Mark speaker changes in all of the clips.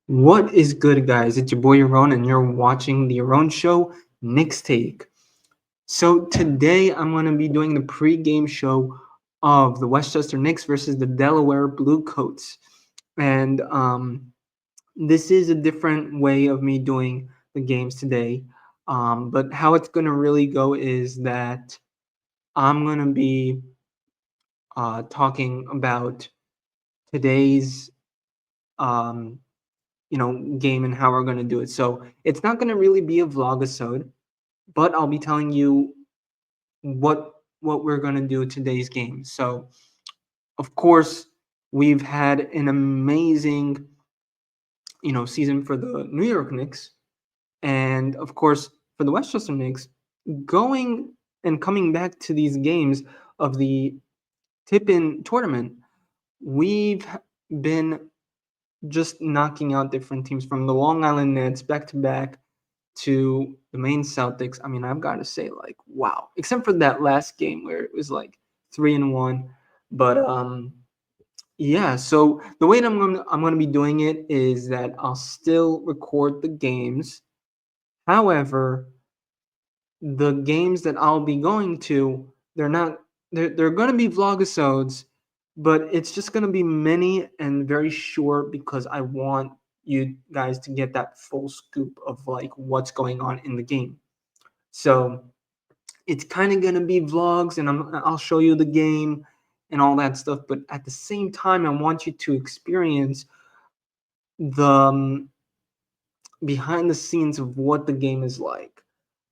Speaker 1: What is good, guys? It's your boy Yaron, and you're watching the Yaron Show Knicks Take. So today I'm going to be doing the pre-game show of the Westchester Knicks versus the Delaware Blue Coats, and this is a different way of me doing the games today. But how it's going to really go is that I'm going to be talking about today's um, game and how we're going to do it. So it's not going to really be a vlogisode, but I'll be telling you what we're going to do today's game. So, of course, we've had an amazing, season for the New York Knicks, and of course, for the Westchester Knicks, going and coming back to these games of the tip-in tournament, we've been just knocking out different teams from the Long Island Nets back to back to the Maine Celtics. I mean, I've got to say, like, wow. Except for that last game where it was like 3-1. But yeah. So the way that I'm gonna be doing it is that I'll still record the games. However, the games that I'll be going to, they're not they're gonna be vlogisodes, but it's just gonna be mini and very short because I want you guys to get that full scoop of like what's going on in the game. So it's kind of gonna be vlogs, and I'll show you the game and all that stuff. But at the same time, I want you to experience the behind the scenes of what the game is like.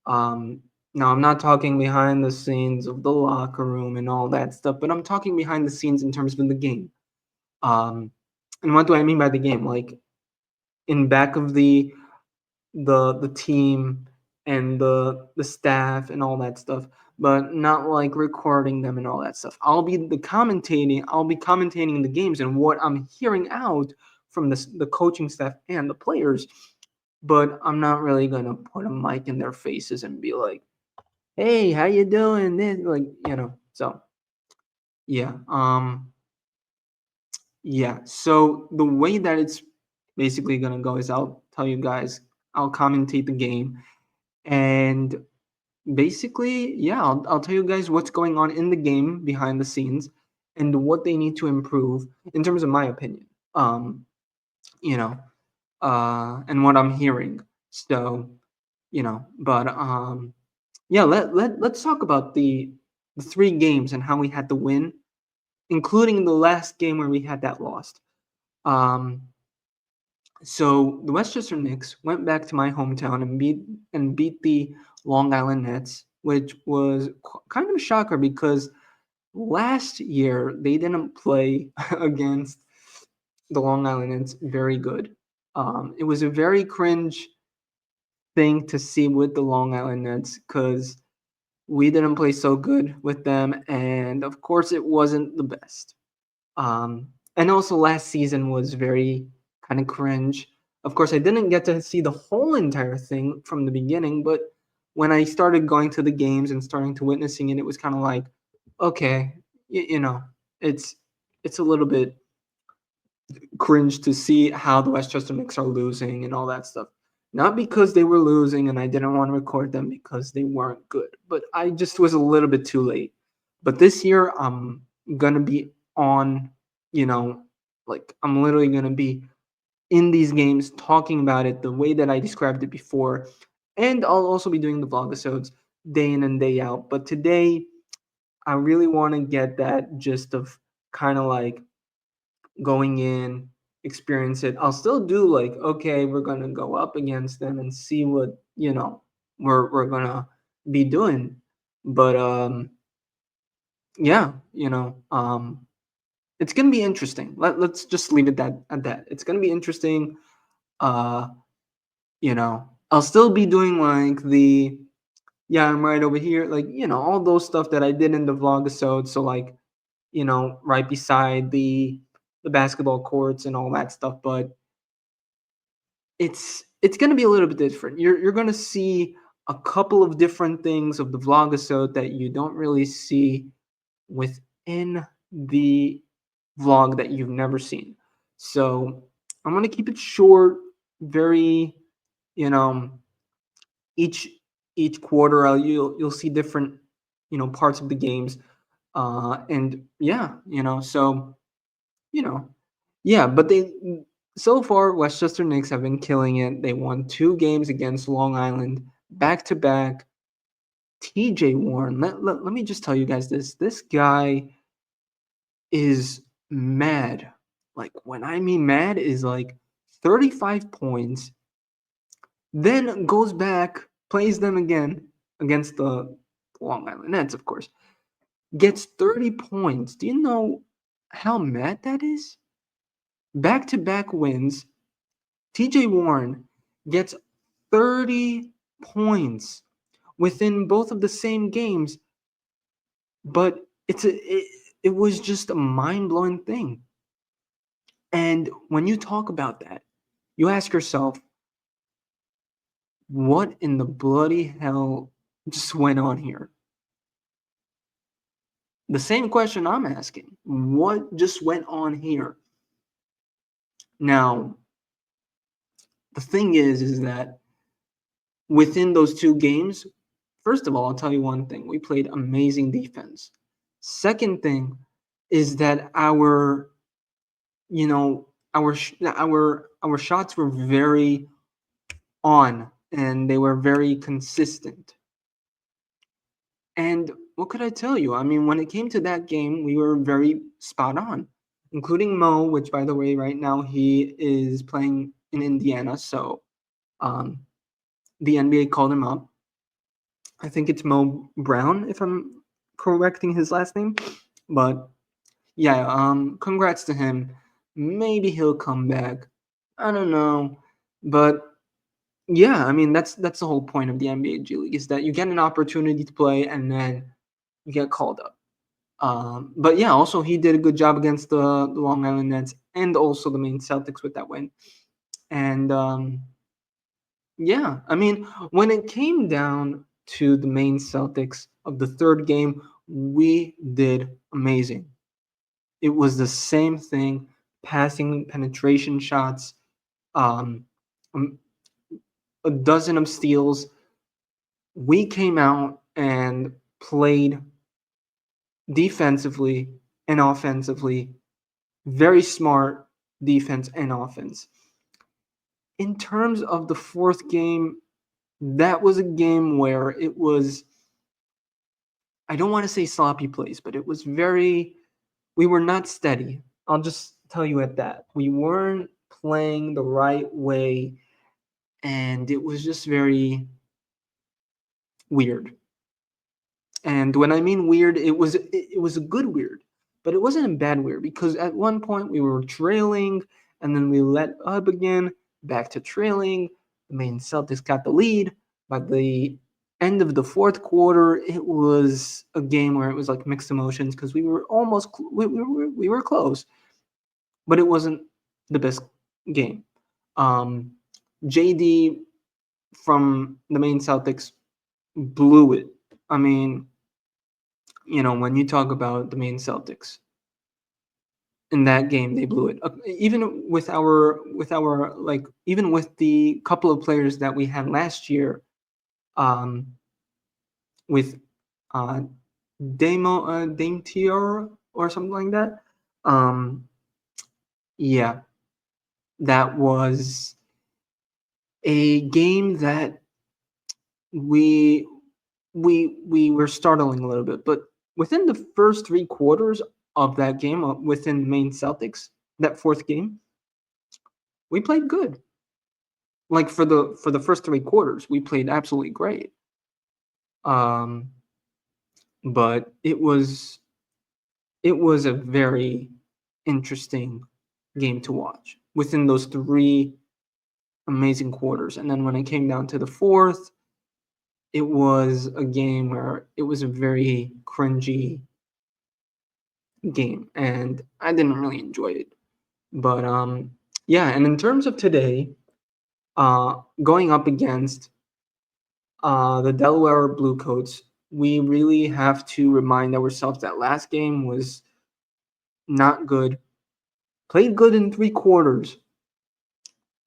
Speaker 1: Um, Now, I'm not talking behind the scenes of the locker room and all that stuff, but I'm talking behind the scenes in terms of the game. Um, and what do I mean by the game? Like in back of the team and the staff and all that stuff, but not like recording them and all that stuff. I'll be commentating the games and what I'm hearing out from the coaching staff and the players, but I'm not really gonna put a mic in their faces and be like, "Hey, how you doing?" This like, So yeah, yeah. So the way that it's basically gonna go is I'll tell you guys, I'll commentate the game, and basically, yeah, I'll tell you guys what's going on in the game behind the scenes and what they need to improve in terms of my opinion. Um, you know, and what I'm hearing. So, but yeah, let's talk about the three games and how we had to win, including the last game where we had that lost. Um, so the Westchester Knicks went back to my hometown and beat the Long Island Nets, which was kind of a shocker because last year they didn't play against the Long Island Nets very good. It was a very cringe thing to see with the Long Island Nets because we didn't play so good with them, and of course it wasn't the best. Um, and also last season was very kind of cringe. Of course, I didn't get to see the whole entire thing from the beginning, but when I started going to the games and starting to witnessing it, it was kind of like, okay, it's it's a little bit cringe to see how the Westchester Knicks are losing and all that stuff. Not because they were losing and I didn't want to record them because they weren't good, but I just was a little bit too late. But this year, I'm gonna be on, you know, like I'm literally gonna be in these games talking about it the way that I described it before. And I'll also be doing the vlog episodes day in and day out. But today, I really want to get that gist of kind of like going in, experience it. I'll still do like, okay, we're gonna go up against them and see what we're gonna be doing. But yeah, it's gonna be interesting. Let's just leave it that at that. It's gonna be interesting. Uh, I'll still be doing like the yeah, I'm right over here, like all those stuff that I did in the vlog episode. So like right beside the basketball courts and all that stuff. But it's gonna be a little bit different. You're gonna see a couple of different things of the vlogisode that you don't really see within the vlog that you've never seen. So I'm gonna keep it short, very, you know, each each quarter you'll see different, parts of the games. And yeah, so, you know, yeah, but so far Westchester Knicks have been killing it. They won 2 games against Long Island back to back. TJ Warren, let me just tell you guys this. This guy is mad. Like, when I mean mad, is like 35 points, then goes back, plays them again against the Long Island Nets, of course. Gets 30 points. Do you know how mad that is? Back to back wins. TJ Warren gets 30 points within both of the same games, but it was just a mind blowing thing. And when you talk about that, you ask yourself, what in the bloody hell just went on here? The same question I'm asking. What just went on here? Now, the thing is that within those 2 games, first of all, I'll tell you one thing. We played amazing defense. Second thing is that you know, our shots were very on, and they were very consistent. And what could I tell you? I mean, when it came to that game, we were very spot on, including Mo, which, by the way, right now he is playing in Indiana. So um, the NBA called him up. I think it's Mo Brown, if I'm correcting his last name. But yeah, congrats to him. Maybe he'll come back. I don't know. But yeah, I mean, that's the whole point of the NBA G League, is that you get an opportunity to play and then you get called up. But yeah, also he did a good job against the Long Island Nets and also the Maine Celtics with that win. And yeah, I mean, when it came down to the Maine Celtics of the third game, we did amazing. It was the same thing, passing, penetration shots, um, um, a dozen of steals. We came out and played defensively and offensively, very smart defense and offense. In terms of the fourth game, that was a game where it was, I don't want to say sloppy plays, but it was we were not steady. I'll just tell you at that. We weren't playing the right way, and it was just very weird. And when I mean weird, it was a good weird, but it wasn't a bad weird, because at one point we were trailing and then we let up again, back to trailing. The Maine Celtics got the lead. By the end of the fourth quarter, it was a game where it was like mixed emotions, because we were almost we were close, but it wasn't the best game. Um, JD from the Maine Celtics blew it. I mean, when you talk about the Maine Celtics in that game, they blew it. Even with our like, even with the couple of players that we had last year, um, with uh, Dame Tior or something like that. Um, yeah, that was a game that we we were startling a little bit, but within the first 3 quarters of that game, within Maine Celtics, that fourth game, we played good. Like, for the first 3 quarters, we played absolutely great. Um, but it was a very interesting game to watch within those 3 amazing quarters. And then when it came down to the fourth, it was a game where it was a very cringy game, and I didn't really enjoy it. But yeah, and in terms of today, going up against the Delaware Blue Coats, we really have to remind ourselves that last game was not good. Played good in 3 quarters,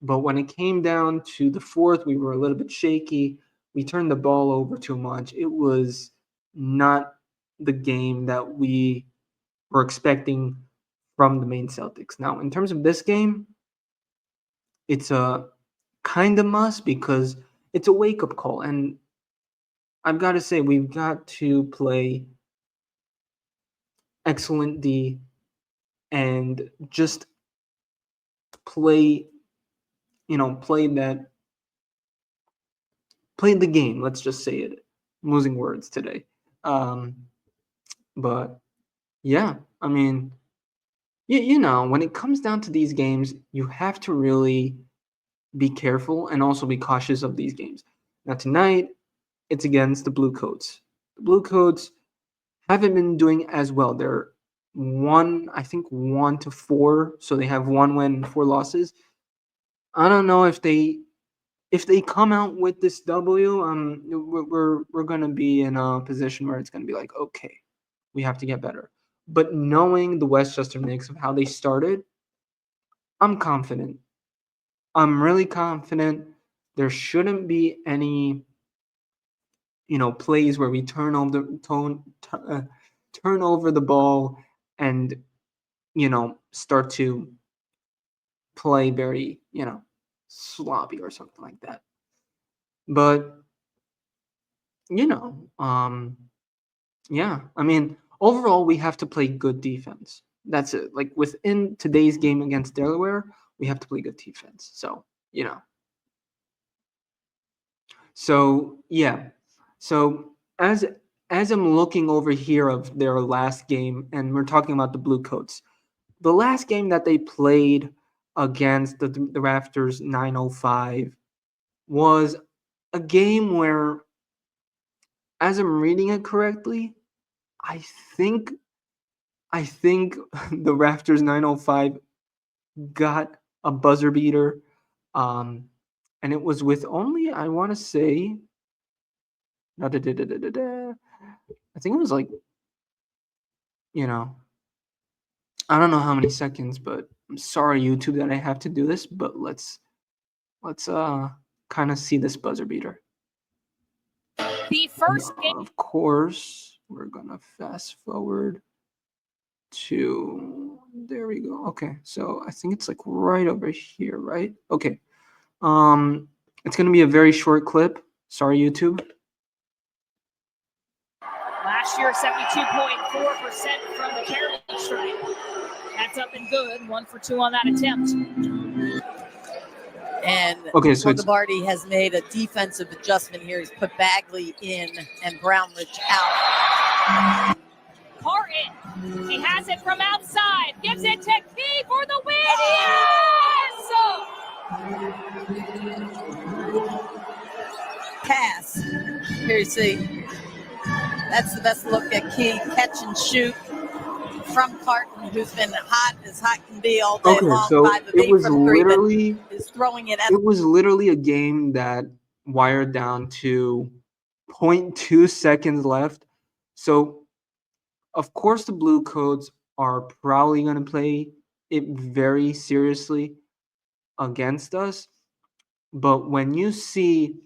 Speaker 1: But when it came down to the fourth, we were a little bit shaky. We turned the ball over too much. It was not the game that we were expecting from the Maine Celtics. Now, in terms of this game, it's a kind of must because it's a wake up call. And I've got to say, we've got to play excellent D and just play, play that, play the game. Let's just say it. I'm losing words today. Um, but yeah, I mean, when it comes down to these games, you have to really be careful and also be cautious of these games. Now, tonight, it's against the Blue Coats. The Blue Coats haven't been doing as well. They're I think 1-4, so they have 1 win, 4 losses. I don't know if they come out with this W, we're gonna be in a position where it's gonna be like, okay, we have to get better. But knowing the Westchester Knicks of how they started, I'm confident. I'm really confident. There shouldn't be any, plays where we turn over the ball and start to play very sloppy or something like that. But you know, um, yeah, I mean, overall, we have to play good defense. That's it. Like within today's game against Delaware, we have to play good defense. So, you know. So, yeah. So, as I'm looking over here of their last game and we're talking about the Blue Coats. The last game that they played against the Raptors 905 was a game where, as I'm reading it correctly, I think I think the Raptors 905 got a buzzer beater, um, and it was with only, I want to say, I think it was like, you know, I don't know how many seconds, but I'm sorry YouTube that I have to do this, but let's kind of see this buzzer beater.
Speaker 2: The first game,
Speaker 1: of course, we're gonna fast forward to, there we go. Okay, so I think it's like right over here, right? Okay. It's gonna be a very short clip. Sorry, YouTube.
Speaker 2: last year 72.4% from the charity stripe. That's up and good. 1 for 2 on that attempt.
Speaker 3: And
Speaker 1: Okay, so
Speaker 3: Barty has made a defensive adjustment here. He's put Bagley in and Brownridge out.
Speaker 2: Carton, he has it from outside. Gives it to Key for the win. Yes!
Speaker 3: Pass. Here you see. That's the best look at Key. Catch and shoot from Carton, who's been as hot can be all day long.
Speaker 1: So
Speaker 3: 5 of 8
Speaker 1: it was
Speaker 3: from 3,
Speaker 1: literally
Speaker 3: is throwing it at.
Speaker 1: It was literally a game that wired down to 0.2 seconds left. So, of course, the Blue Coats are probably going to play it very seriously against us. But when you see,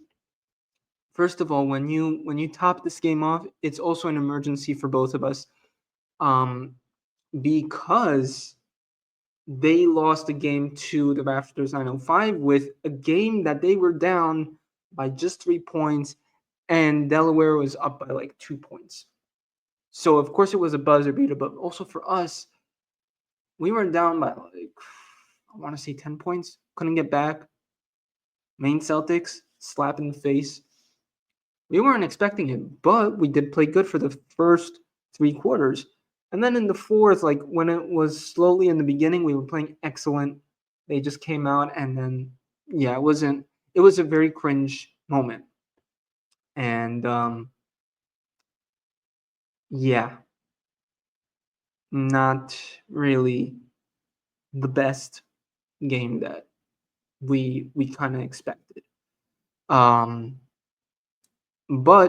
Speaker 1: first of all, when you top this game off, it's also an emergency for both of us, because they lost a game to the Raptors 905 with a game that they were down by just 3 points, and Delaware was up by like 2 points. So of course it was a buzzer beater, but also for us, we were down by like, I want to say 10 points. Couldn't get back. Maine Celtics, slap in the face. We weren't expecting it, but we did play good for the first 3 quarters. And then in the fourth, like when it was slowly in the beginning, we were playing excellent. They just came out, and then it was a very cringe moment. And not really the best game that we kind of expected. But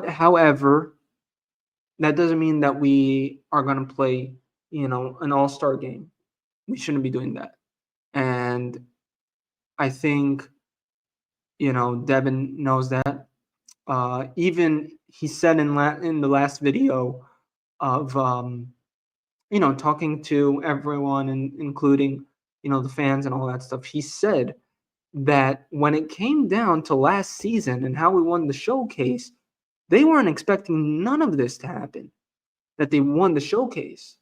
Speaker 1: however, that doesn't mean that we are going to play, an all-star game. We shouldn't be doing that. And I think, Devin knows that. Even he said in the last video of, talking to everyone, and including, the fans and all that stuff, he said that when it came down to last season and how we won the showcase, they weren't expecting none of this to happen, that they won the showcase.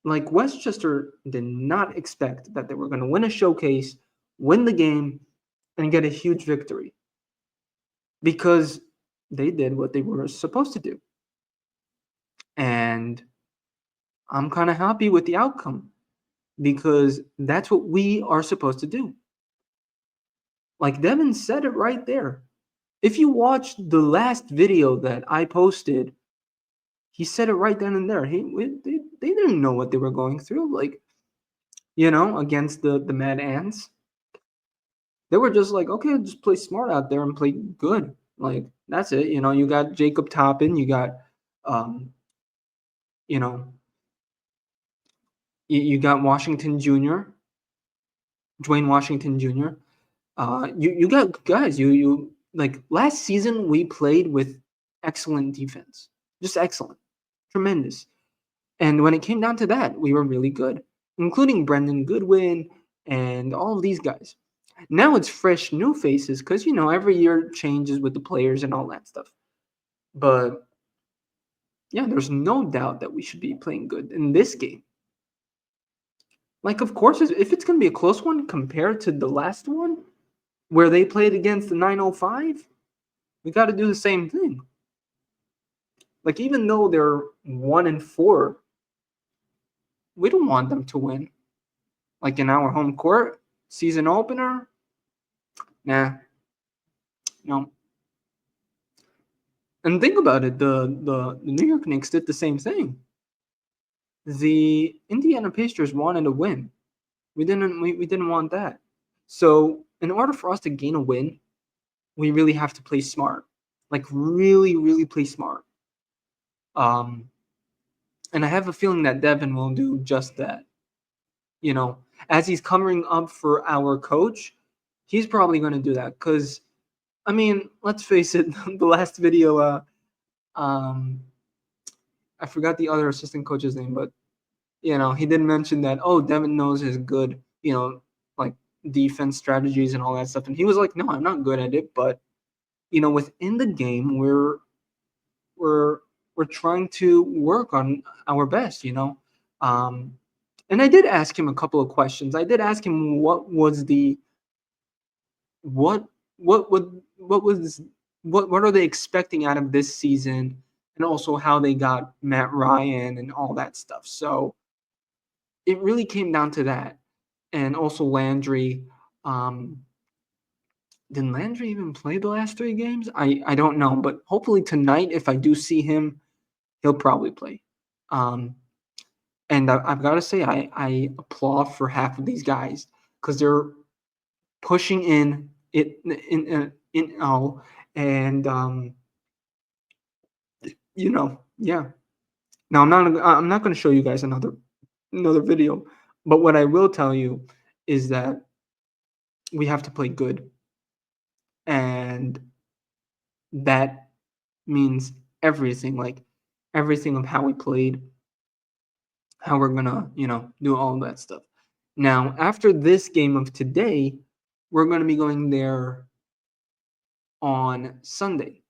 Speaker 1: Like, Westchester did not expect that they were going to win a showcase, win the game, and get a huge victory, because they did what they were supposed to do. And I'm kind of happy with the outcome, because that's what we are supposed to do. Like Devin said it right there. If you watched the last video that I posted, he said it right then and there. They didn't know what they were going through, like, against the Mad Ants. They were just like, okay, just play smart out there and play good. Like, that's it. You got Jacob Toppin, you got, you know, you got Washington Jr., Dwayne Washington Jr. You got guys. You like last season we played with excellent defense, just excellent, tremendous. And when it came down to that, we were really good, including Brendan Goodwin and all of these guys. Now it's fresh new faces, because every year changes with the players and all that stuff. But yeah, there's no doubt that we should be playing good in this game. Like, of course, if it's going to be a close one compared to the last one, where they played against the 905, we got to do the same thing. Like, even though they're 1-4, we don't want them to win. Like, in our home court, season opener, nah, no. And think about it, the New York Knicks did the same thing. The Indiana Pacers wanted to win. We didn't want that. So in order for us to gain a win, we really have to play smart. Like, really, really play smart. And I have a feeling that Devin will do just that. As he's covering up for our coach, he's probably going to do that. Because, I mean, let's face it, the last video, I forgot the other assistant coach's name, but he did mention that, oh, Devin knows his good, like defense strategies and all that stuff. And he was like, no, I'm not good at it, but within the game, we're trying to work on our best, and I did ask him a couple of questions. I did ask him what was the what are they expecting out of this season, and also how they got Matt Ryan and all that stuff. So it really came down to that. And also Landry. Did Landry even play the last 3 games? I don't know, but hopefully tonight, if I do see him, he'll probably play. And I've got to say, I applaud for half of these guys, because they're pushing in all, and yeah. Now I'm not going to show you guys another video, but what I will tell you is that we have to play good, and that means everything, like everything of how we played, how we're gonna, do all that stuff. Now, after this game of today, we're gonna be going there on Sunday,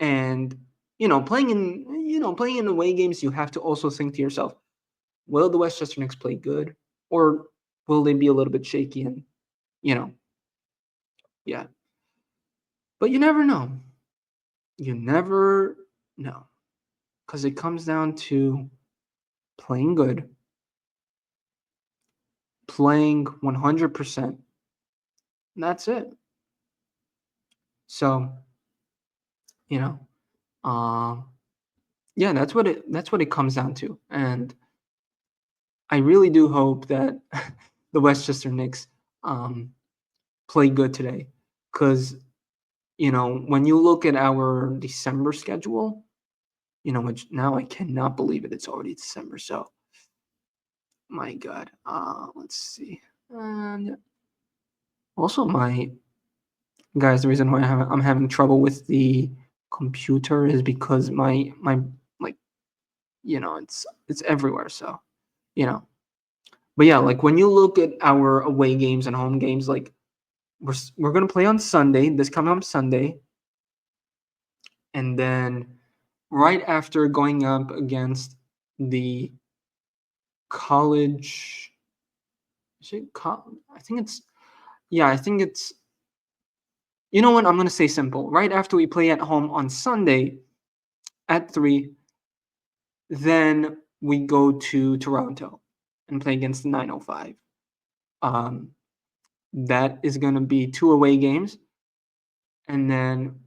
Speaker 1: and playing in away games, you have to also think to yourself, will the Westchester Knicks play good, or will they be a little bit shaky? And yeah. But you never know. You never know, because it comes down to playing good, playing 100%. And that's it. So, yeah, that's what it comes down to. And I really do hope that the Westchester Knicks play good today, because when you look at our December schedule, which now I cannot believe it, it's already December. So, my God, let's see. And also, the reason why I'm having trouble with the computer is because my like it's everywhere. So you know, but yeah, like when you look at our away games and home games, like we're gonna play on Sunday, this coming up Sunday, and then right after going up against the college. Is it I think it's yeah, I think it's you know what? I'm gonna say simple. Right after we play at home on Sunday at 3, then we go to Toronto and play against the 905. Um, that is gonna be 2 away games, and then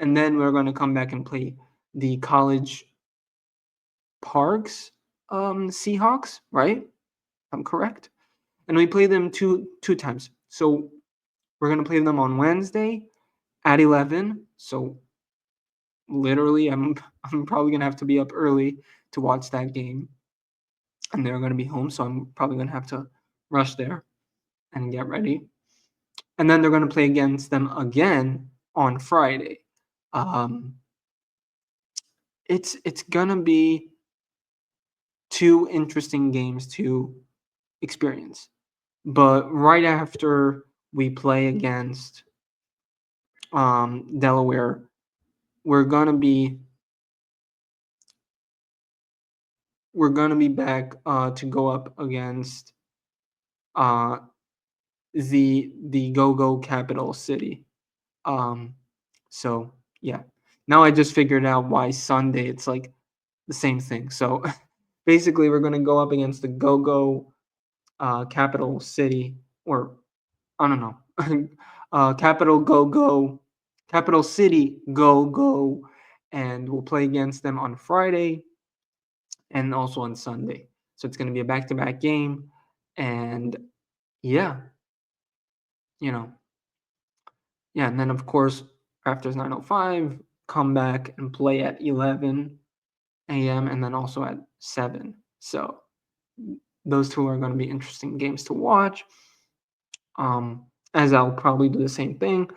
Speaker 1: we're gonna come back and play the College Parks Seahawks, right? I'm correct. And we play them two times. So we're gonna play them on Wednesday at 11. So literally, I'm probably gonna have to be up early to watch that game, and they're gonna be home, so I'm probably gonna have to rush there and get ready. And then they're gonna play against them again on Friday. Um, it's gonna be 2 interesting games to experience. But right after we play against Delaware, we're gonna be back to go up against uh, the go-go capital city. Um, so yeah, now I just figured out why Sunday it's like the same thing. So basically, we're gonna go up against the go-go capital city, or I don't know, capital city go-go, and we'll play against them on Friday and also on Sunday. So it's gonna be a back-to-back game, and yeah, you know, yeah, and then of course after 9:05, come back and play at 11 a.m. and then also at 7. So those 2 are going to be interesting games to watch. As I'll probably do the same thing.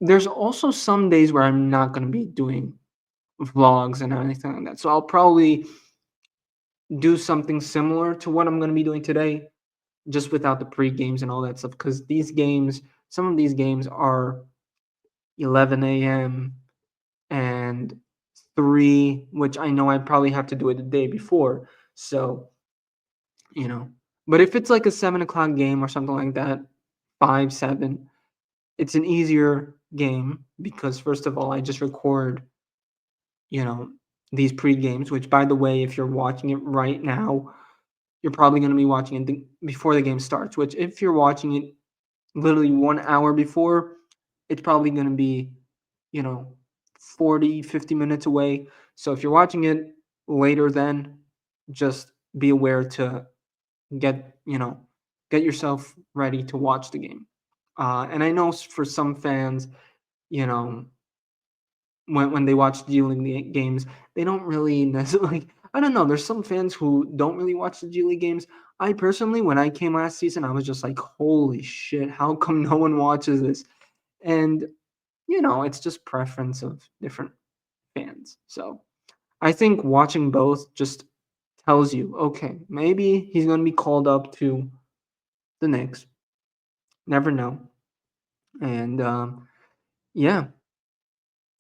Speaker 1: There's also some days where I'm not going to be doing vlogs and anything like that. So I'll probably do something similar to what I'm going to be doing today, just without the pre games and all that stuff. Because some of these games are 11 a.m. and 3, which I know I'd probably have to do it the day before. So, you know, but if it's like a 7 o'clock game or something like that, 5, 7, it's an easier game because, first of all, I just record, you know, these pre games, which, by the way, if you're watching it right now, you're probably going to be watching it before the game starts, which, if you're watching it literally 1 hour before, it's probably going to be, you know, 40, 50 minutes away. So if you're watching it later, then just be aware to get, get yourself ready to watch the game. And I know for some fans, you know, when they watch G League games, they don't really necessarily. I don't know. There's some fans who don't really watch the G League games. I personally, when I came last season, I was just like, "Holy shit! How come no one watches this?" And it's just preference of different fans. So I think watching both just tells you, okay, maybe he's going to be called up to the Knicks. Never know. And yeah.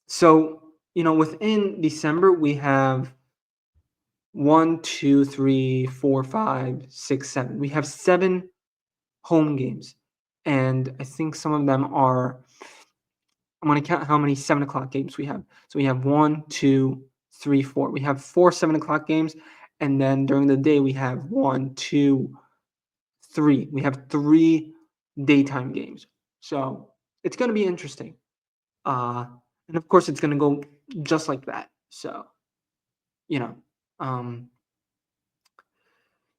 Speaker 1: So, within December, we have 1, 2, 3, 4, 5, 6, 7. We have 7 home games. And I think some of them are, I'm going to count how many 7 o'clock games we have. So we have 1, 2, 3, 4. We have 4 7 o'clock games. And then during the day, we have 1, 2, 3. We have 3 daytime games. So it's going to be interesting. And of course, it's going to go just like that. So, you know, um,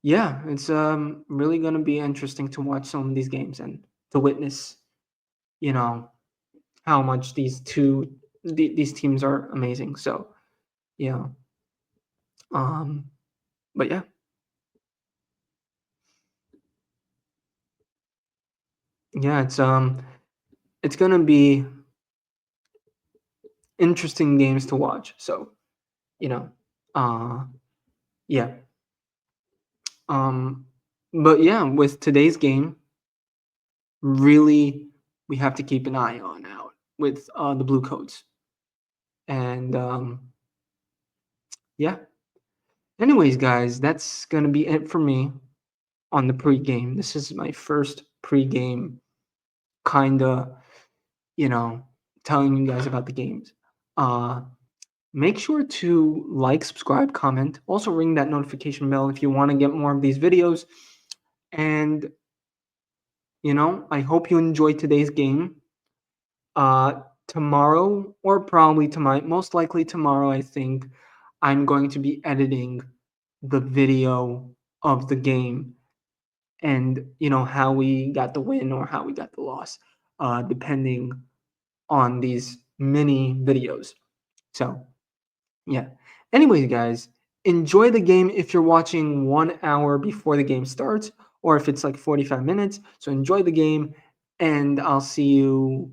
Speaker 1: yeah, it's really going to be interesting to watch some of these games and to witness, you know, how much these teams are amazing. So, yeah. Um, but yeah. yeah, it's gonna be interesting games to watch. So, you know, uh, yeah. Um, but yeah, with today's game, really we have to keep an eye on out with the Blue Coats. And yeah. Anyways, guys, that's gonna be it for me on the pregame. This is my first pregame, kinda, you know, telling you guys about the games. Uh, Make sure to like, subscribe, comment. Also, ring that notification bell if you want to get more of these videos. And I hope you enjoyed today's game. Tomorrow, or probably tonight, most likely tomorrow, I think I'm going to be editing the video of the game and how we got the win or how we got the loss, depending on these mini videos. So yeah. Anyways, guys, enjoy the game if you're watching 1 hour before the game starts, or if it's like 45 minutes. So enjoy the game, and I'll see you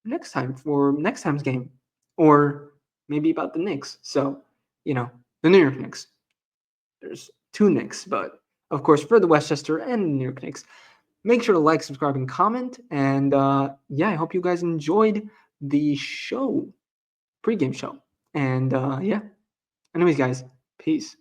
Speaker 1: next time for next time's game, or maybe about the Knicks. So, the New York Knicks. There's two Knicks, but of course for the Westchester and the New York Knicks. Make sure to like, subscribe, and comment. And yeah, I hope you guys enjoyed the show, pregame show. And yeah. Anyways, guys, peace.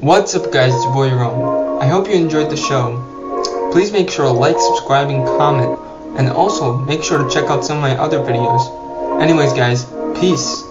Speaker 1: What's up, guys? It's your boy Rome. I hope you enjoyed the show. Please make sure to like, subscribe, and comment. And also, make sure to check out some of my other videos. Anyways, guys, peace.